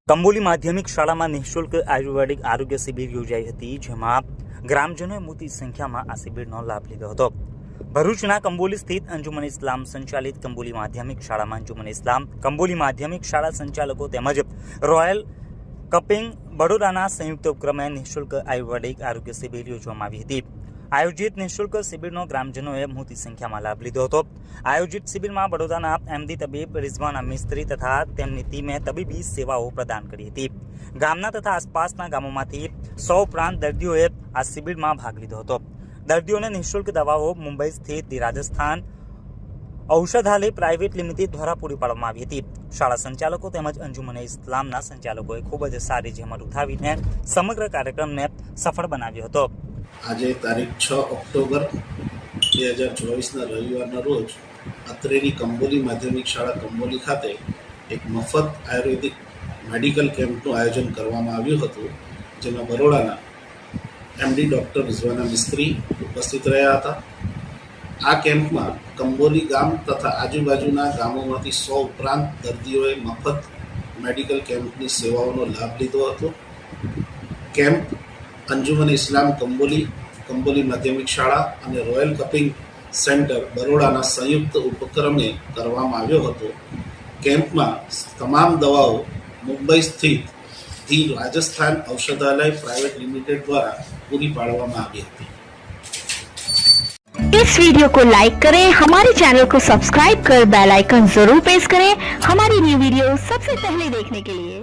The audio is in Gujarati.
કંબોલી માધ્યમિક શાળામાં નિઃશુલ્ક આયુર્વેદિક આરોગ્ય શિબિર યોજાઈ હતી, જેમાં ગ્રામજનોએ મોટી સંખ્યામાં આ શિબિરનો લાભ લીધો હતો। ભરૂચના કંબોલી સ્થિત અંજુમન ઇસ્લામ સંચાલિત કંબોલી માધ્યમિક શાળામાં અંજુમન ઇસ્લામ કંબોલી માધ્યમિક શાળા સંચાલકો તેમજ રોયલ કપિંગ બરોડાના સંયુક્ત ઉપક્રમે નિઃશુલ્ક આયુર્વેદિક આરોગ્ય શિબિર યોજવામાં આવી હતી। આયોજિત નિઃશુલ્ક શિબિરનો ગ્રામજનોએ મોટી સંખ્યામાં લાભ લીધો હતો। આયોજિત શિબિરમાં બરોડાના એમડી તબીબ રિઝવાના મિસ્ત્રી તથા તેમની ટીમે તબીબી સેવાઓ પ્રદાન કરી હતી। ગામના તથા આસપાસના ગામોમાંથી 100 ઉપરાંત દર્દીઓએ આ શિબિરમાં ભાગ લીધો હતો। દર્દીઓને નિઃશુલ્ક દવાઓ મુંબઈ સ્થિત રાજસ્થાન ઔષધાલય પ્રાઇવેટ લિમિટેડ દ્વારા પૂરી પાડવામાં આવી હતી। શાળા સંચાલકો તેમજ અંજુમન ઇસ્લામના સંચાલકોએ ખૂબ જ સારી જહેમત ઉઠાવીને સમગ્ર કાર્યક્રમને સફળ બનાવ્યો હતો। આજે તારીખ 6 ઓક્ટોબર 2024ના રવિવારના રોજ અત્રેની કંબોલી માધ્યમિક શાળા કંબોલી ખાતે એક મફત આયુર્વેદિક મેડિકલ કેમ્પનું આયોજન કરવામાં આવ્યું હતું, જેમાં બરોડાના એમડી ડૉક્ટર રિઝવાના મિસ્ત્રી ઉપસ્થિત રહ્યા હતા। આ કેમ્પમાં કંબોલી ગામ તથા આજુબાજુના ગામોમાંથી 100 ઉપરાંત દર્દીઓએ મફત મેડિકલ કેમ્પની સેવાઓનો લાભ લીધો હતો। કેમ્પ અંજુમન ઇસ્લામ કંબોલી માધ્યમિક શાળા અને રોયલ કપિંગ સેન્ટર બરોડાના સંયુક્ત ઉપક્રમે કરવામાં આવ્યો હતો। કેમ્પમાં તમામ દવાઓ મુંબઈ સ્થિત the Rajasthan Aushadhalaya private limited द्वारा पूरी पाड़वामां आवी हती। इस वीडियो को लाइक करें, हमारे चैनल को सब्सक्राइब कर बेल आइकन जरूर प्रेस करें हमारी न्यू वीडियो सबसे पहले देखने के लिए।